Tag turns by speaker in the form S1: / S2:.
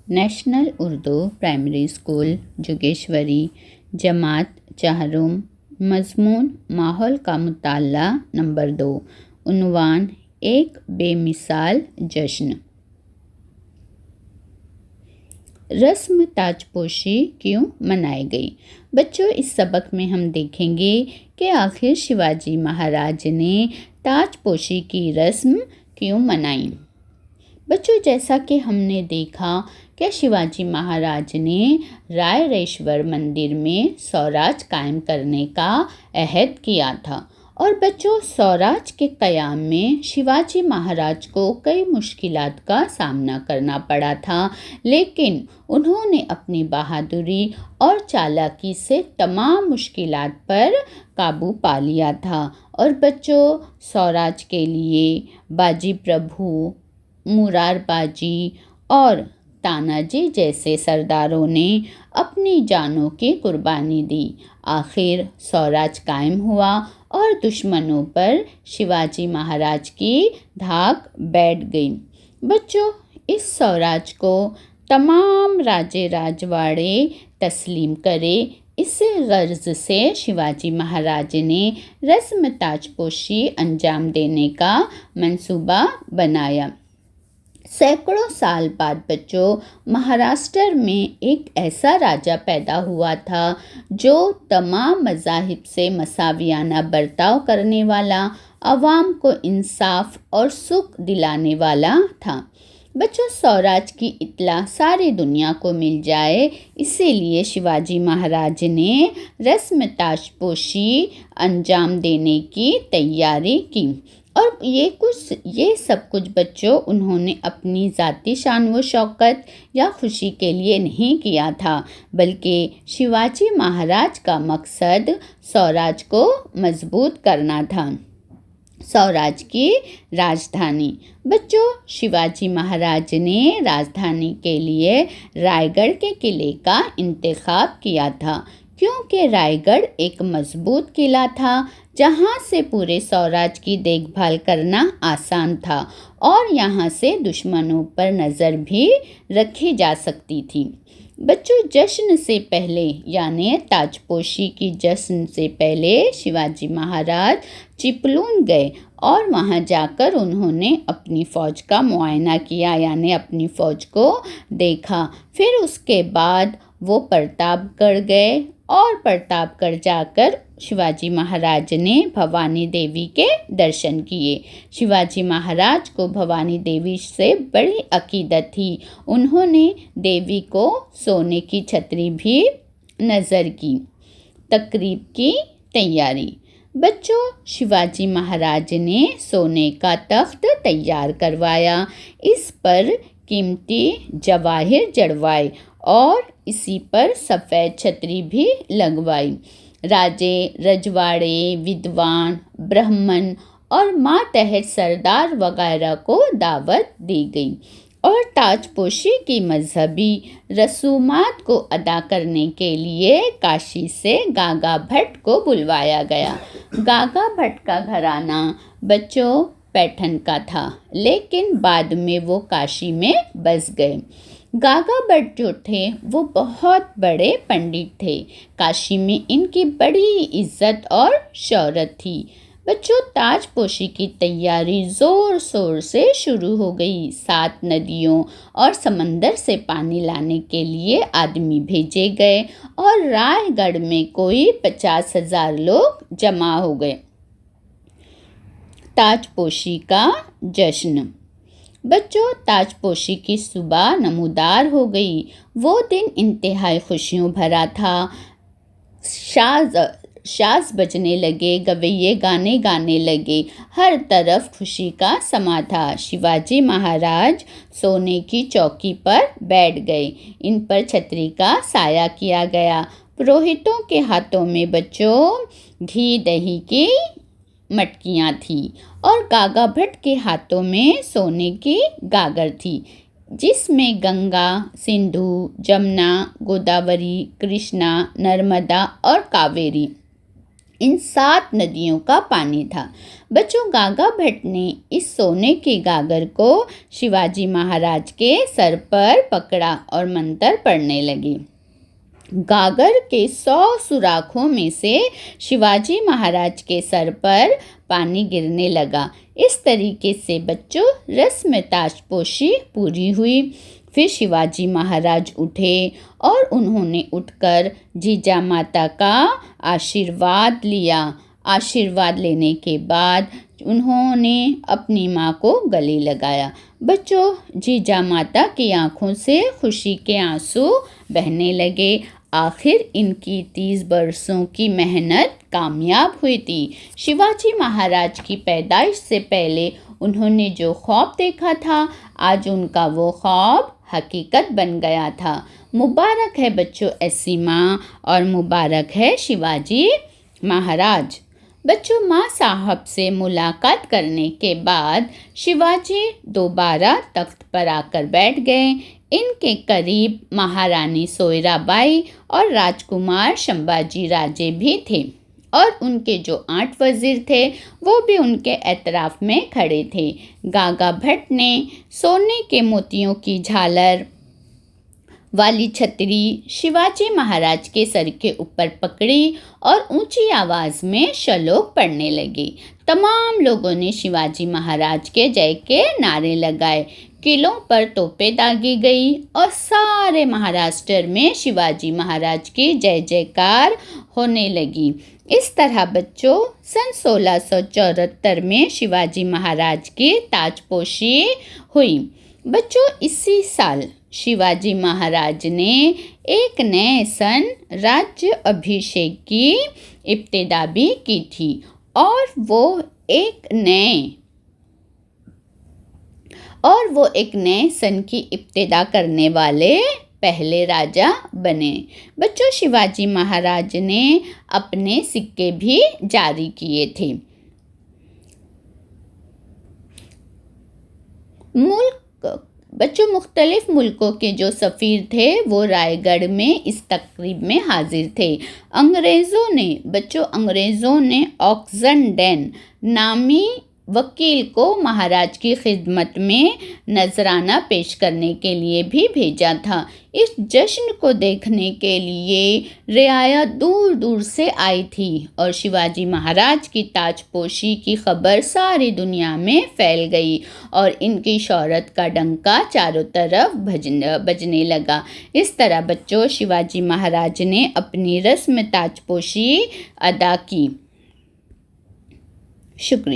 S1: National Urdu primary school Jogeshwari, जमात चाहरुम, मज़मून माहौल का मुताला नंबर 2, उन्वान एक बेमिसाल जश्न। रस्म ताजपोशी क्यों मनाई गई? बच्चों, इस सबक में हम देखेंगे कि आखिर शिवाजी महाराज ने ताजपोशी की रस्म क्यों मनाई। बच्चों, जैसा कि हमने देखा कि शिवाजी महाराज ने रायरेश्वर मंदिर में स्वराज कायम करने का अहद किया था। और बच्चों, स्वराज के क़याम में शिवाजी महाराज को कई मुश्किलात का सामना करना पड़ा था, लेकिन उन्होंने अपनी बहादुरी और चालाकी से तमाम मुश्किलात पर काबू पा लिया था। और बच्चों, स्वराज के लिए बाजी प्रभु, मुरारबाजी और तानाजी जैसे सरदारों ने अपनी जानों की कुर्बानी दी। आखिर स्वराज कायम हुआ और दुश्मनों पर शिवाजी महाराज की धाक बैठ गई। बच्चों, इस स्वराज को तमाम राजे राजवाड़े तस्लीम करे, इस गर्ज से शिवाजी महाराज ने रस्म ताजपोशी अंजाम देने का मंसूबा बनाया। सैकड़ों साल बाद बच्चों, महाराष्ट्र में एक ऐसा राजा पैदा हुआ था जो तमाम मज़ाहिब से मसावियाना बर्ताव करने वाला, अवाम को इंसाफ और सुख दिलाने वाला था। बच्चों, स्वराज की इत्तला सारी दुनिया को मिल जाए, इसीलिए शिवाजी महाराज ने रस्म ताजपोशी अंजाम देने की तैयारी की। और ये सब कुछ बच्चों उन्होंने अपनी ज़ाती शान व शौकत या खुशी के लिए नहीं किया था, बल्कि शिवाजी महाराज का मकसद स्वराज को मजबूत करना था। स्वराज की राजधानी। बच्चों, शिवाजी महाराज ने राजधानी के लिए रायगढ़ के किले का इंतखाब किया था, क्योंकि रायगढ़ एक मजबूत किला था जहां से पूरे स्वराज की देखभाल करना आसान था और यहां से दुश्मनों पर नज़र भी रखी जा सकती थी। बच्चों, जश्न से पहले यानी ताजपोशी की जश्न से पहले शिवाजी महाराज चिपलून गए और वहां जाकर उन्होंने अपनी फ़ौज का मुआयना किया, यानी अपनी फ़ौज को देखा। फिर उसके बाद वो प्रतापगढ़ गए और प्रतापगढ़ जाकर शिवाजी महाराज ने भवानी देवी के दर्शन किए। शिवाजी महाराज को भवानी देवी से बड़ी अकीदत थी। उन्होंने देवी को सोने की छतरी भी नज़र की। तकरीब की तैयारी। बच्चों, शिवाजी महाराज ने सोने का तख्त तैयार करवाया, इस पर कीमती जवाहिर जड़वाए और इसी पर सफ़ेद छतरी भी लगवाई। राजे, रजवाड़े, विद्वान, ब्राह्मण और मातहत सरदार वगैरह को दावत दी गई और ताजपोशी की मजहबी रसूमात को अदा करने के लिए काशी से गागा भट्ट को बुलवाया गया। गागा भट्ट का घराना बच्चों पैठन का था, लेकिन बाद में वो काशी में बस गए। गागा भट्ट जो थे वो बहुत बड़े पंडित थे। काशी में इनकी बड़ी इज्जत और शोहरत थी। बच्चों, ताजपोशी की तैयारी ज़ोर शोर से शुरू हो गई। 7 नदियों और समंदर से पानी लाने के लिए आदमी भेजे गए और रायगढ़ में कोई 50,000 लोग जमा हो गए। ताजपोशी का जश्न। बच्चों, ताजपोशी की सुबह नमूदार हो गई। वो दिन इंतहाई खुशियों भरा था। शाज़ बजने लगे, गवैये गाने गाने लगे, हर तरफ खुशी का समा था। शिवाजी महाराज सोने की चौकी पर बैठ गए, इन पर छतरी का साया किया गया। पुरोहितों के हाथों में बच्चों घी दही की मटकियाँ थी और गागा भट्ट के हाथों में सोने की गागर थी, जिसमें गंगा, सिंधु, जमुना, गोदावरी, कृष्णा, नर्मदा और कावेरी इन 7 नदियों का पानी था। बच्चों, गागा भट्ट ने इस सोने के गागर को शिवाजी महाराज के सर पर पकड़ा और मंत्र पढ़ने लगे। गागर के 100 सुराखों में से शिवाजी महाराज के सर पर पानी गिरने लगा। इस तरीके से बच्चों रस्म ताजपोशी पूरी हुई। फिर शिवाजी महाराज उठे और उन्होंने उठकर जीजा माता का आशीर्वाद लिया। आशीर्वाद लेने के बाद उन्होंने अपनी माँ को गले लगाया। बच्चों, जीजा माता की आंखों से खुशी के आंसू बहने लगे। आखिर इनकी 30 बरसों की मेहनत कामयाब हुई थी। शिवाजी महाराज की पैदाइश से पहले उन्होंने जो ख्वाब देखा था, आज उनका वो ख्वाब हकीकत बन गया था। मुबारक है बच्चों ऐसी माँ, और मुबारक है शिवाजी महाराज। बच्चों, माँ साहब से मुलाकात करने के बाद शिवाजी दोबारा तख्त पर आकर बैठ गए। इनके करीब महारानी सोयराबाई और राजकुमार संभाजी राजे भी थे, और उनके जो 8 वजीर थे वो भी उनके एतराफ़ में खड़े थे। गागा भट्ट ने सोने के मोतियों की झालर वाली छतरी शिवाजी महाराज के सर के ऊपर पकड़ी और ऊंची आवाज़ में श्लोक पढ़ने लगी। तमाम लोगों ने शिवाजी महाराज के जय के नारे लगाए। किलों पर तोपें दागी गई और सारे महाराष्ट्र में शिवाजी महाराज की जय जयकार होने लगी। इस तरह बच्चों सन 1674 में शिवाजी महाराज की ताजपोशी हुई। बच्चों, इसी साल शिवाजी महाराज ने एक नए सन राज्य अभिषेक की इब्तिदा भी की थी, और वो एक नए सन की इब्तिदा करने वाले पहले राजा बने। बच्चों, शिवाजी महाराज ने अपने सिक्के भी जारी किए थे। मुख्तलिफ मुल्कों के जो सफ़ीर थे वो रायगढ़ में इस तकरीब में हाजिर थे। अंग्रेज़ों ने ऑक्सनडेन नामी वकील को महाराज की खिदमत में नजराना पेश करने के लिए भी भेजा था। इस जश्न को देखने के लिए रियाया दूर दूर से आई थी, और शिवाजी महाराज की ताजपोशी की खबर सारी दुनिया में फैल गई, और इनकी शौहरत का डंका चारों तरफ बजने लगा। इस तरह बच्चों शिवाजी महाराज ने अपनी रस्म ताजपोशी अदा की। शुक्रिया।